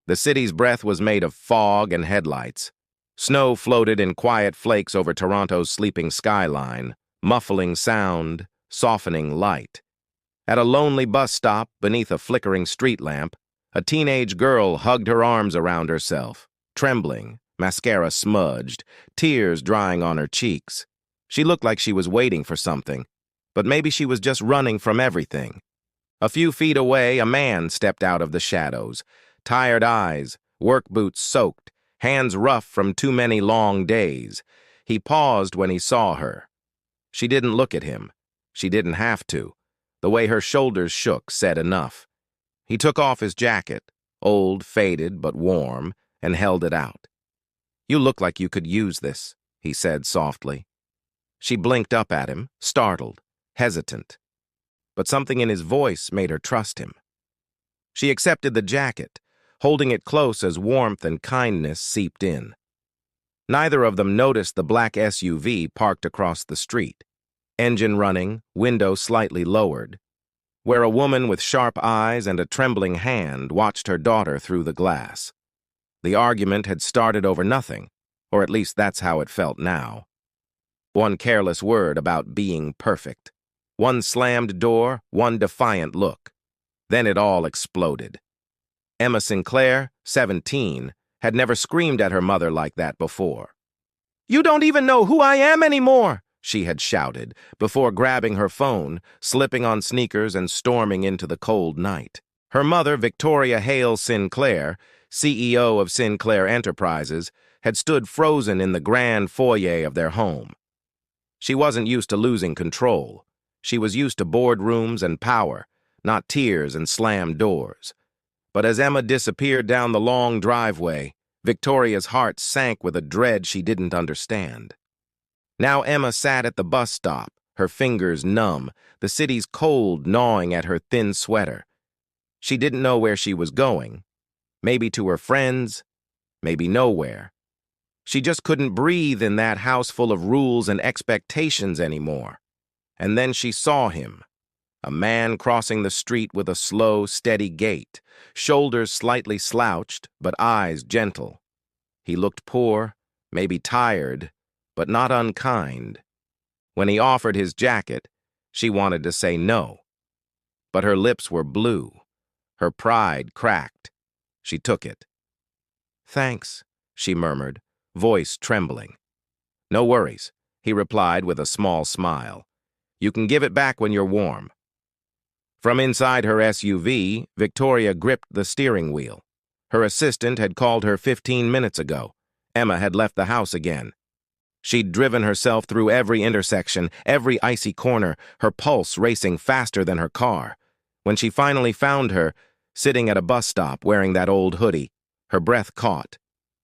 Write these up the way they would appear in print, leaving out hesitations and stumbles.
The city's breath was made of fog and headlights. Snow floated in quiet flakes over Toronto's sleeping skyline, muffling sound, softening light. At a lonely bus stop beneath a flickering street lamp, a teenage girl hugged her arms around herself, trembling, mascara smudged, tears drying on her cheeks. She looked like she was waiting for something, but maybe she was just running from everything. A few feet away, a man stepped out of the shadows, tired eyes, work boots soaked, hands rough from too many long days. He paused when he saw her. She didn't look at him. She didn't have to. The way her shoulders shook said enough. He took off his jacket, old, faded, but warm, and held it out. "You look like you could use this," he said softly. She blinked up at him, startled, hesitant. But something in his voice made her trust him. She accepted the jacket, holding it close as warmth and kindness seeped in. Neither of them noticed the black SUV parked across the street, engine running, window slightly lowered, where a woman with sharp eyes and a trembling hand watched her daughter through the glass. The argument had started over nothing, or at least that's how it felt now. One careless word about being perfect. One slammed door, one defiant look. Then it all exploded. Emma Sinclair, 17, had never screamed at her mother like that before. "You don't even know who I am anymore!" she had shouted, before grabbing her phone, slipping on sneakers and storming into the cold night. Her mother, Victoria Hale Sinclair, CEO of Sinclair Enterprises, had stood frozen in the grand foyer of their home. She wasn't used to losing control. She was used to boardrooms and power, not tears and slammed doors. But as Emma disappeared down the long driveway, Victoria's heart sank with a dread she didn't understand. Now Emma sat at the bus stop, her fingers numb, the city's cold gnawing at her thin sweater. She didn't know where she was going. Maybe to her friends, maybe nowhere. She just couldn't breathe in that house full of rules and expectations anymore. And then she saw him, a man crossing the street with a slow, steady gait, shoulders slightly slouched, but eyes gentle. He looked poor, maybe tired, but not unkind. When he offered his jacket, she wanted to say no. But her lips were blue. Her pride cracked. She took it. "Thanks," she murmured, voice trembling. "No worries," he replied with a small smile. "You can give it back when you're warm." From inside her SUV, Victoria gripped the steering wheel. Her assistant had called her 15 minutes ago. Emma had left the house again. She'd driven herself through every intersection, every icy corner, her pulse racing faster than her car. When she finally found her, sitting at a bus stop wearing that old hoodie, her breath caught.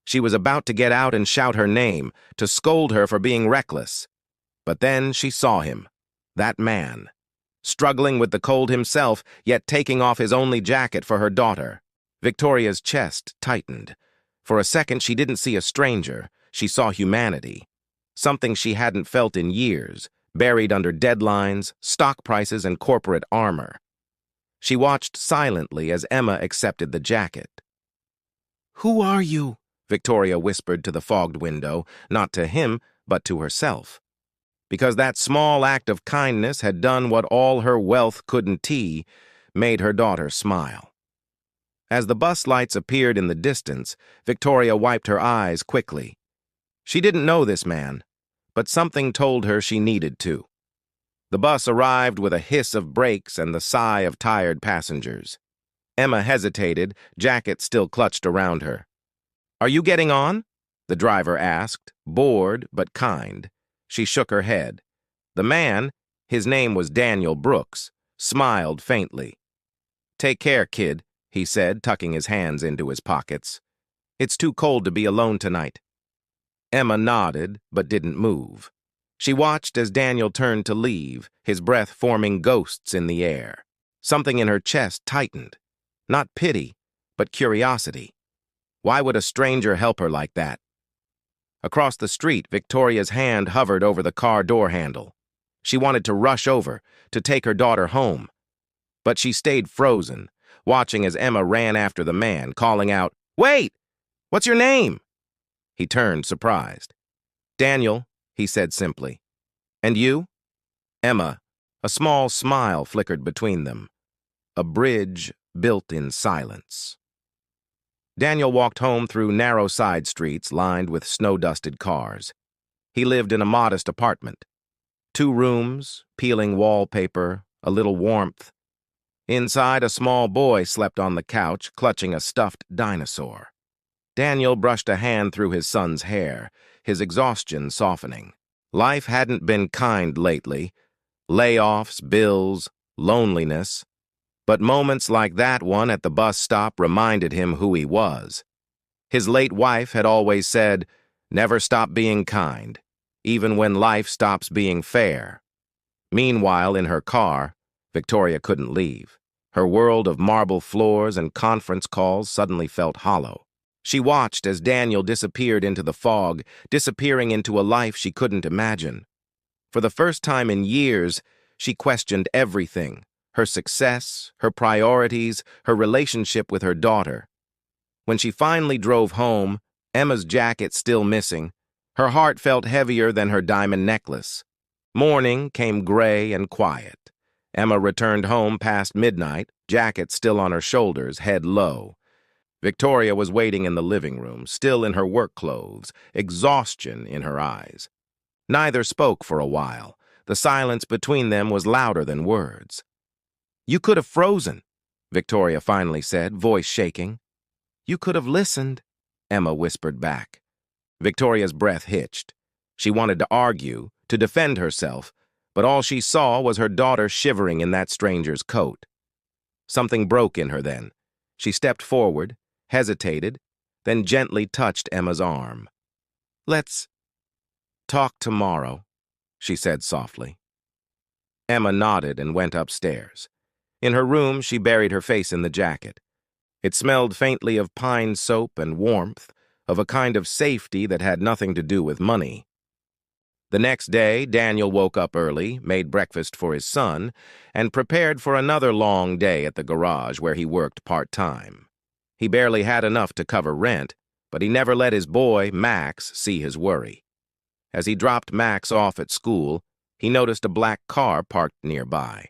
She was about to get out and shout her name, to scold her for being reckless. But then she saw him, that man, struggling with the cold himself, yet taking off his only jacket for her daughter. Victoria's chest tightened. For a second, she didn't see a stranger. She saw humanity. Something she hadn't felt in years, buried under deadlines, stock prices, and corporate armor. She watched silently as Emma accepted the jacket. "Who are you?" Victoria whispered to the fogged window, not to him, but to herself. Because that small act of kindness had done what all her wealth couldn't made her daughter smile. As the bus lights appeared in the distance, Victoria wiped her eyes quickly. She didn't know this man, but something told her she needed to. The bus arrived with a hiss of brakes and the sigh of tired passengers. Emma hesitated, jacket still clutched around her. "Are you getting on?" the driver asked, bored but kind. She shook her head. The man, his name was Daniel Brooks, smiled faintly. "Take care, kid," he said, tucking his hands into his pockets. "It's too cold to be alone tonight." Emma nodded, but didn't move. She watched as Daniel turned to leave, his breath forming ghosts in the air. Something in her chest tightened. Not pity, but curiosity. Why would a stranger help her like that? Across the street, Victoria's hand hovered over the car door handle. She wanted to rush over, to take her daughter home. But she stayed frozen, watching as Emma ran after the man, calling out, Wait! What's your name? He turned, surprised. Daniel, he said simply. And you? Emma. A small smile flickered between them. A bridge built in silence. Daniel walked home through narrow side streets lined with snow-dusted cars. He lived in a modest apartment. 2 rooms, peeling wallpaper, a little warmth. Inside, a small boy slept on the couch, clutching a stuffed dinosaur. Daniel brushed a hand through his son's hair, his exhaustion softening. Life hadn't been kind lately. Layoffs, bills, loneliness. But moments like that one at the bus stop reminded him who he was. His late wife had always said, "Never stop being kind, even when life stops being fair." Meanwhile, in her car, Victoria couldn't leave. Her world of marble floors and conference calls suddenly felt hollow. She watched as Daniel disappeared into the fog, disappearing into a life she couldn't imagine. For the first time in years, she questioned everything: her success, her priorities, her relationship with her daughter. When she finally drove home, Emma's jacket still missing, her heart felt heavier than her diamond necklace. Morning came gray and quiet. Emma returned home past midnight, jacket still on her shoulders, head low. Victoria was waiting in the living room, still in her work clothes, exhaustion in her eyes. Neither spoke for a while. The silence between them was louder than words. "You could have frozen," Victoria finally said, voice shaking. "You could have listened," Emma whispered back. Victoria's breath hitched. She wanted to argue, to defend herself, but all she saw was her daughter shivering in that stranger's coat. Something broke in her then. She stepped forward, hesitated, then gently touched Emma's arm. "Let's talk tomorrow," she said softly. Emma nodded and went upstairs. In her room, she buried her face in the jacket. It smelled faintly of pine soap and warmth, of a kind of safety that had nothing to do with money. The next day, Daniel woke up early, made breakfast for his son, and prepared for another long day at the garage where he worked part-time. He barely had enough to cover rent, but he never let his boy, Max, see his worry. As he dropped Max off at school, he noticed a black car parked nearby.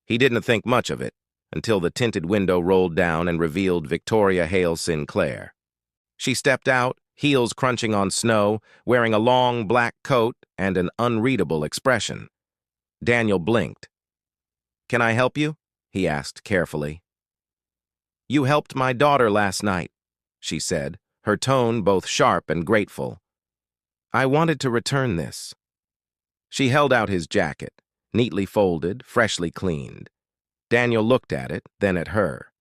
He didn't think much of it until the tinted window rolled down and revealed Victoria Hale Sinclair. She stepped out, heels crunching on snow, wearing a long black coat and an unreadable expression. Daniel blinked. "Can I help you?" he asked carefully. "You helped my daughter last night," she said, her tone both sharp and grateful. "I wanted to return this." She held out his jacket, neatly folded, freshly cleaned. Daniel looked at it, then at her.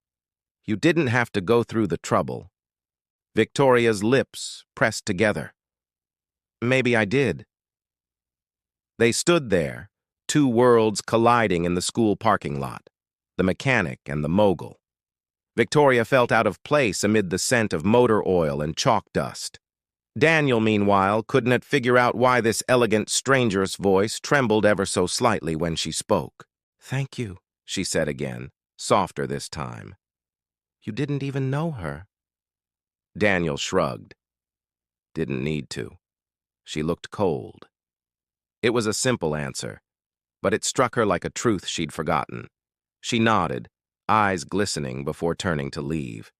"You didn't have to go through the trouble." Victoria's lips pressed together. "Maybe I did." They stood there, 2 worlds colliding in the school parking lot, the mechanic and the mogul. Victoria felt out of place amid the scent of motor oil and chalk dust. Daniel, meanwhile, couldn't figure out why this elegant stranger's voice trembled ever so slightly when she spoke. "Thank you," she said again, softer this time. "You didn't even know her." Daniel shrugged. "Didn't need to." She looked cold. It was a simple answer, but it struck her like a truth she'd forgotten. She nodded, eyes glistening before turning to leave.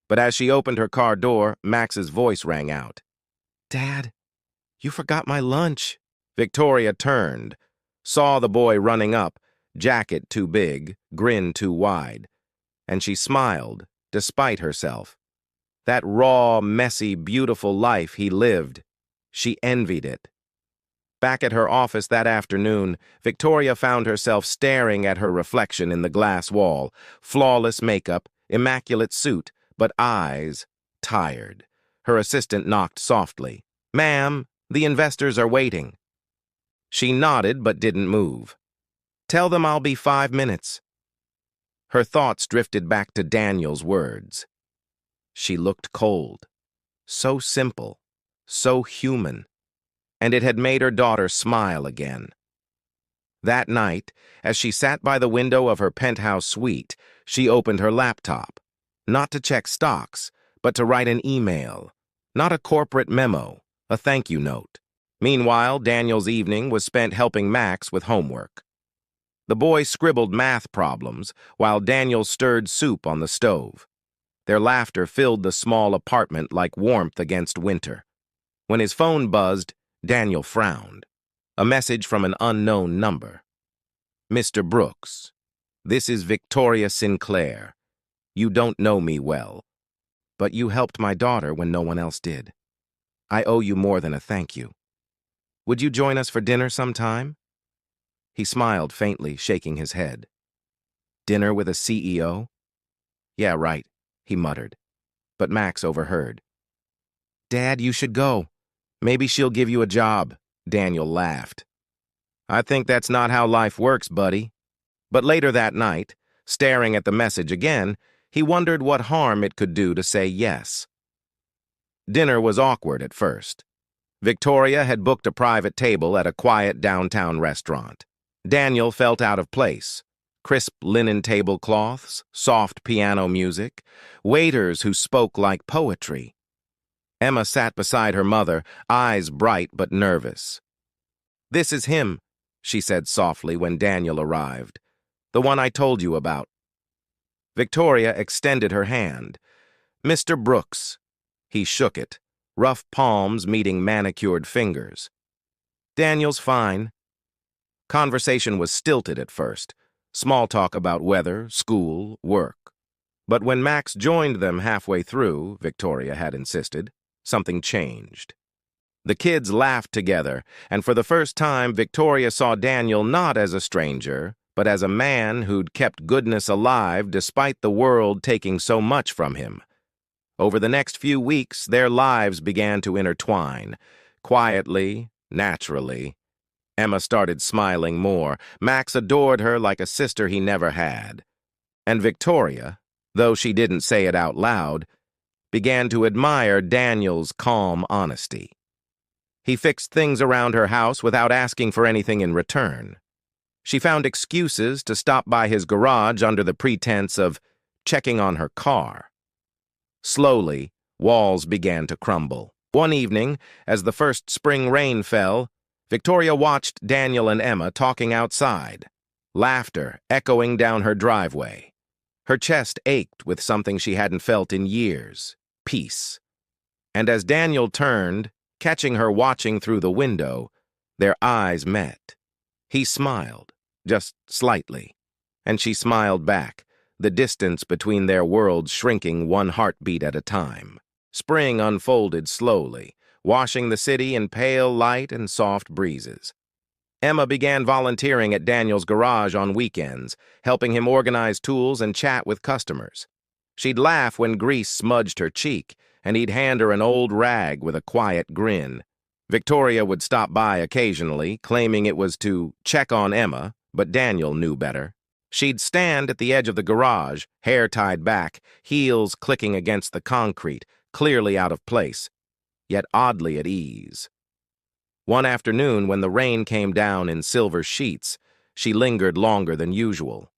But as she opened her car door, Max's voice rang out. "Dad, you forgot my lunch." Victoria turned, saw the boy running up, jacket too big, grin too wide, and she smiled, despite herself. That raw, messy, beautiful life he lived, she envied it. Back at her office that afternoon, Victoria found herself staring at her reflection in the glass wall, flawless makeup, immaculate suit, but eyes tired. Her assistant knocked softly. "Ma'am, the investors are waiting." She nodded but didn't move. "Tell them I'll be 5 minutes." Her thoughts drifted back to Daniel's words. She looked cold, so simple, so human, and it had made her daughter smile again. That night, as she sat by the window of her penthouse suite, she opened her laptop, not to check stocks, but to write an email, not a corporate memo, a thank you note. Meanwhile, Daniel's evening was spent helping Max with homework. The boy scribbled math problems while Daniel stirred soup on the stove. Their laughter filled the small apartment like warmth against winter. When his phone buzzed, Daniel frowned. A message from an unknown number. "Mr. Brooks, this is Victoria Sinclair. You don't know me well, but you helped my daughter when no one else did. I owe you more than a thank you. Would you join us for dinner sometime?" He smiled faintly, shaking his head. "Dinner with a CEO? Yeah, right," he muttered. But Max overheard. "Dad, you should go. Maybe she'll give you a job." Daniel laughed. "I think that's not how life works, buddy." But later that night, staring at the message again, he wondered what harm it could do to say yes. Dinner was awkward at first. Victoria had booked a private table at a quiet downtown restaurant. Daniel felt out of place. Crisp linen tablecloths, soft piano music, waiters who spoke like poetry. Emma sat beside her mother, eyes bright but nervous. "This is him," she said softly when Daniel arrived. "The one I told you about." Victoria extended her hand. "Mr. Brooks." He shook it, rough palms meeting manicured fingers. "Daniel's fine." Conversation was stilted at first, small talk about weather, school, work. But when Max joined them halfway through, Victoria had insisted, something changed. The kids laughed together, and for the first time, Victoria saw Daniel not as a stranger, but as a man who'd kept goodness alive despite the world taking so much from him. Over the next few weeks, their lives began to intertwine, quietly, naturally. Emma started smiling more. Max adored her like a sister he never had. And Victoria, though she didn't say it out loud, began to admire Daniel's calm honesty. He fixed things around her house without asking for anything in return. She found excuses to stop by his garage under the pretense of checking on her car. Slowly, walls began to crumble. One evening, as the first spring rain fell, Victoria watched Daniel and Emma talking outside, laughter echoing down her driveway. Her chest ached with something she hadn't felt in years, peace. And as Daniel turned, catching her watching through the window, their eyes met. He smiled, just slightly, and she smiled back, the distance between their worlds shrinking one heartbeat at a time. Spring unfolded slowly, washing the city in pale light and soft breezes. Emma began volunteering at Daniel's garage on weekends, helping him organize tools and chat with customers. She'd laugh when grease smudged her cheek, and he'd hand her an old rag with a quiet grin. Victoria would stop by occasionally, claiming it was to check on Emma, but Daniel knew better. She'd stand at the edge of the garage, hair tied back, heels clicking against the concrete, clearly out of place, yet oddly at ease. One afternoon, when the rain came down in silver sheets, she lingered longer than usual.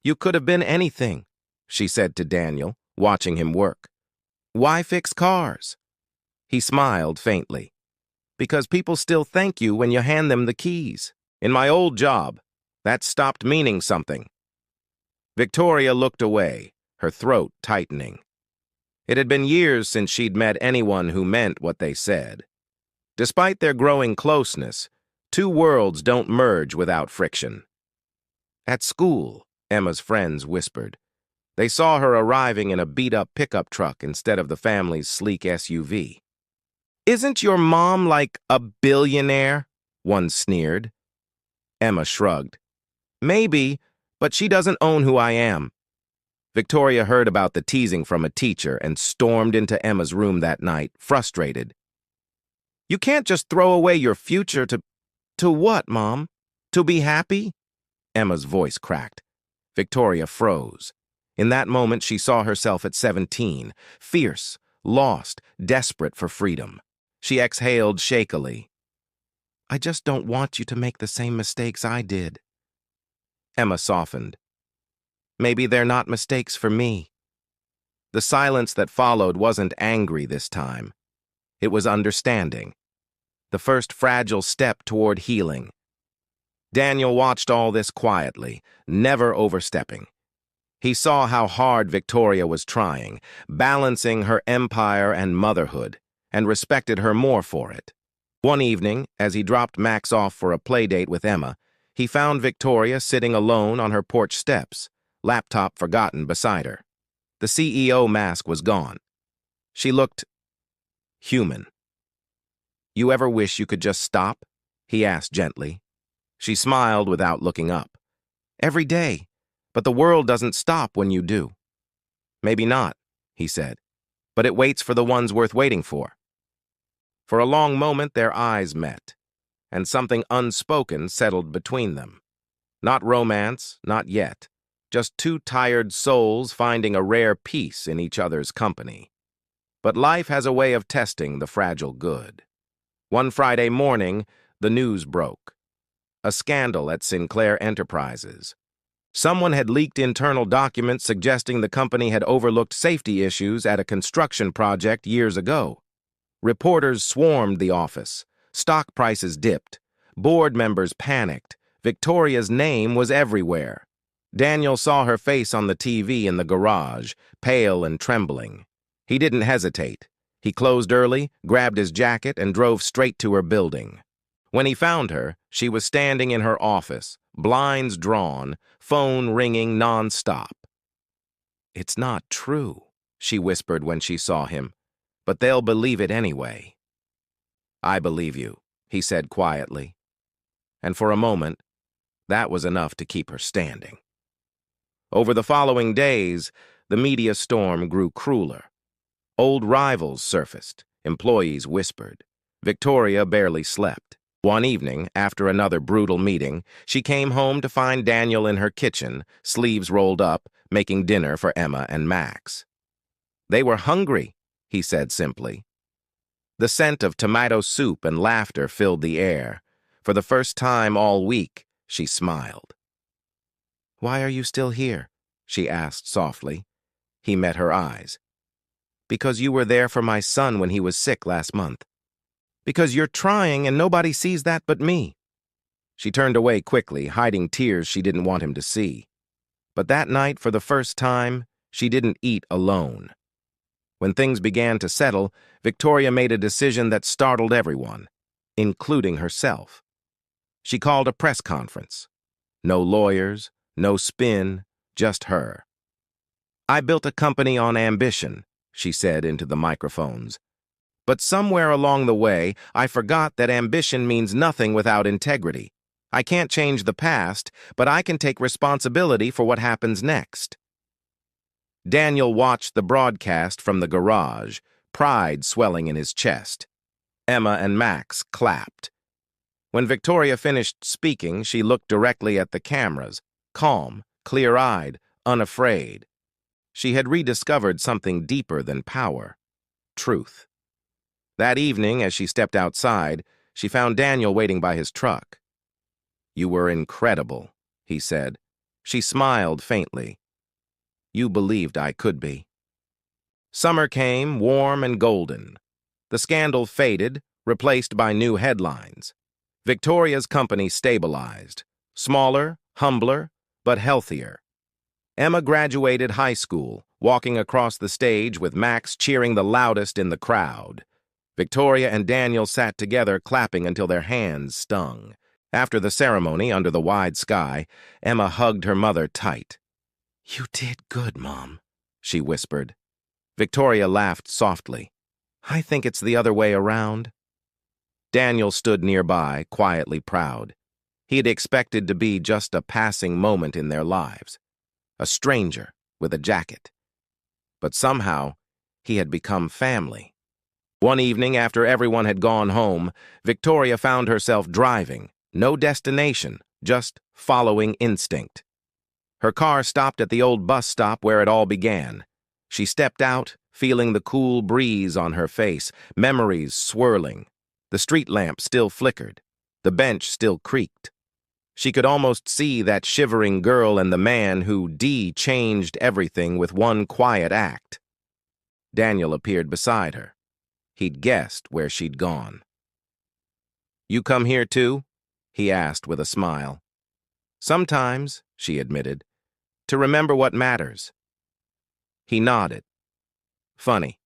"You could have been anything," she said to Daniel, watching him work. "Why fix cars?" He smiled faintly. "Because people still thank you when you hand them the keys. In my old job, that stopped meaning something." Victoria looked away, her throat tightening. It had been years since she'd met anyone who meant what they said. Despite their growing closeness, two worlds don't merge without friction. At school, Emma's friends whispered. They saw her arriving in a beat-up pickup truck instead of the family's sleek SUV. "Isn't your mom like a billionaire?" one sneered. Emma shrugged. "Maybe, but she doesn't own who I am." Victoria heard about the teasing from a teacher and stormed into Emma's room that night, frustrated. "You can't just throw away your future to what, Mom? To be happy?" Emma's voice cracked. Victoria froze. In that moment, she saw herself at 17, fierce, lost, desperate for freedom. She exhaled shakily. "I just don't want you to make the same mistakes I did." Emma softened. "Maybe they're not mistakes for me." The silence that followed wasn't angry this time. It was understanding. The first fragile step toward healing. Daniel watched all this quietly, never overstepping. He saw how hard Victoria was trying, balancing her empire and motherhood, and respected her more for it. One evening, as he dropped Max off for a playdate with Emma, he found Victoria sitting alone on her porch steps, laptop forgotten beside her. The CEO mask was gone. She looked human. "You ever wish you could just stop?" he asked gently. She smiled without looking up. "Every day, but the world doesn't stop when you do." "Maybe not," he said, "but it waits for the ones worth waiting for." For a long moment their eyes met, and something unspoken settled between them. Not romance, not yet, just two tired souls finding a rare peace in each other's company. But life has a way of testing the fragile good. One Friday morning, the news broke. A scandal at Sinclair Enterprises. Someone had leaked internal documents suggesting the company had overlooked safety issues at a construction project years ago. Reporters swarmed the office. Stock prices dipped. Board members panicked. Victoria's name was everywhere. Daniel saw her face on the TV in the garage, pale and trembling. He didn't hesitate. He closed early, grabbed his jacket, and drove straight to her building. When he found her, she was standing in her office, blinds drawn, phone ringing non-stop. "It's not true," she whispered when she saw him, "but they'll believe it anyway." "I believe you," he said quietly. And for a moment, that was enough to keep her standing. Over the following days, the media storm grew crueler. Old rivals surfaced, employees whispered. Victoria barely slept. One evening, after another brutal meeting, she came home to find Daniel in her kitchen, sleeves rolled up, making dinner for Emma and Max. "They were hungry," he said simply. The scent of tomato soup and laughter filled the air. For the first time all week, she smiled. "Why are you still here?" she asked softly. He met her eyes. "Because you were there for my son when he was sick last month. Because you're trying and nobody sees that but me." She turned away quickly, hiding tears she didn't want him to see. But that night, for the first time, she didn't eat alone. When things began to settle, Victoria made a decision that startled everyone, including herself. She called a press conference. No lawyers, no spin, just her. "I built a company on ambition," she said into the microphones. "But somewhere along the way, I forgot that ambition means nothing without integrity. I can't change the past, but I can take responsibility for what happens next." Daniel watched the broadcast from the garage, pride swelling in his chest. Emma and Max clapped. When Victoria finished speaking, she looked directly at the cameras, calm, clear-eyed, unafraid. She had rediscovered something deeper than power: truth. That evening, as she stepped outside, she found Daniel waiting by his truck. "You were incredible," he said. She smiled faintly. "You believed I could be." Summer came, warm and golden. The scandal faded, replaced by new headlines. Victoria's company stabilized. Smaller, humbler, but healthier. Emma graduated high school, walking across the stage with Max cheering the loudest in the crowd. Victoria and Daniel sat together, clapping until their hands stung. After the ceremony, under the wide sky, Emma hugged her mother tight. "You did good, Mom," she whispered. Victoria laughed softly. "I think it's the other way around." Daniel stood nearby, quietly proud. He had expected to be just a passing moment in their lives, a stranger with a jacket. But somehow, he had become family. One evening, after everyone had gone home, Victoria found herself driving. No destination, just following instinct. Her car stopped at the old bus stop where it all began. She stepped out, feeling the cool breeze on her face, memories swirling. The street lamp still flickered. The bench still creaked. She could almost see that shivering girl and the man who changed everything with one quiet act. Daniel appeared beside her. He'd guessed where she'd gone. "You come here too?" he asked with a smile. "Sometimes," she admitted, "to remember what matters." He nodded. "Funny.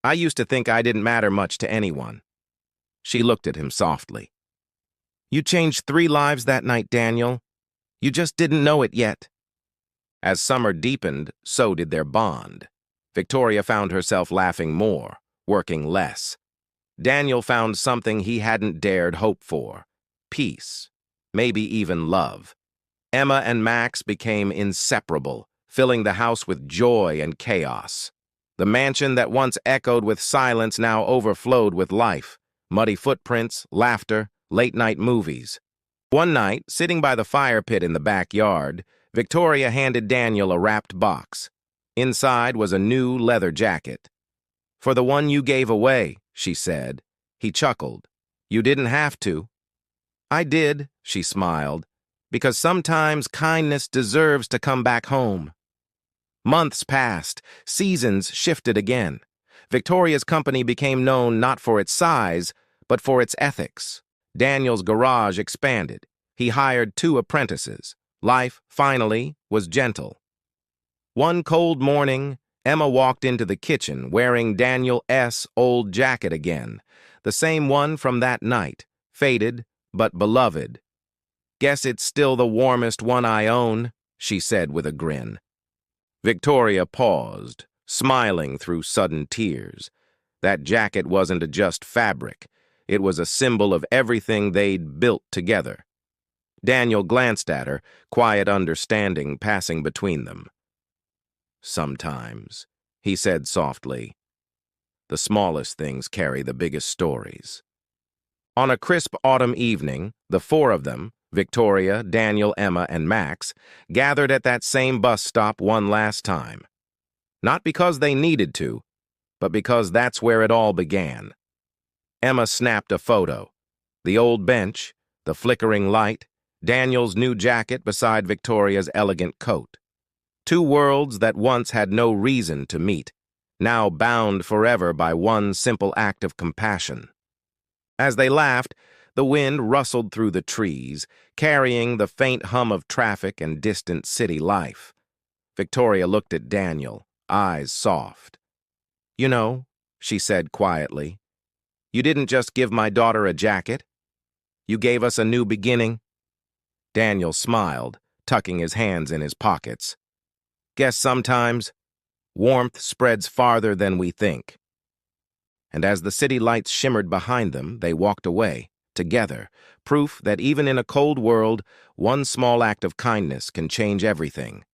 I used to think I didn't matter much to anyone." She looked at him softly. "You changed 3 lives that night, Daniel. You just didn't know it yet." As summer deepened, so did their bond. Victoria found herself laughing more, working less. Daniel found something he hadn't dared hope for: peace, maybe even love. Emma and Max became inseparable, filling the house with joy and chaos. The mansion that once echoed with silence now overflowed with life: muddy footprints, laughter, late-night movies. One night, sitting by the fire pit in the backyard, Victoria handed Daniel a wrapped box. Inside was a new leather jacket. "For the one you gave away," she said. He chuckled. "You didn't have to." "I did," she smiled, "because sometimes kindness deserves to come back home." Months passed, seasons shifted again. Victoria's company became known not for its size, but for its ethics. Daniel's garage expanded. He hired 2 apprentices. Life, finally, was gentle. One cold morning, Emma walked into the kitchen wearing Daniel S.'s old jacket again, the same one from that night, faded but beloved. "Guess it's still the warmest one I own," she said with a grin. Victoria paused, smiling through sudden tears. That jacket wasn't just fabric. It was a symbol of everything they'd built together. Daniel glanced at her, quiet understanding passing between them. "Sometimes," he said softly, "the smallest things carry the biggest stories." On a crisp autumn evening, the 4 of them, Victoria, Daniel, Emma, and Max, gathered at that same bus stop one last time. Not because they needed to, but because that's where it all began. Emma snapped a photo. The old bench, the flickering light, Daniel's new jacket beside Victoria's elegant coat. 2 worlds that once had no reason to meet, now bound forever by one simple act of compassion. As they laughed, the wind rustled through the trees, carrying the faint hum of traffic and distant city life. Victoria looked at Daniel, eyes soft. "You know," she said quietly, "you didn't just give my daughter a jacket. You gave us a new beginning." Daniel smiled, tucking his hands in his pockets. "Guess sometimes warmth spreads farther than we think." And as the city lights shimmered behind them, they walked away, together, proof that even in a cold world, one small act of kindness can change everything.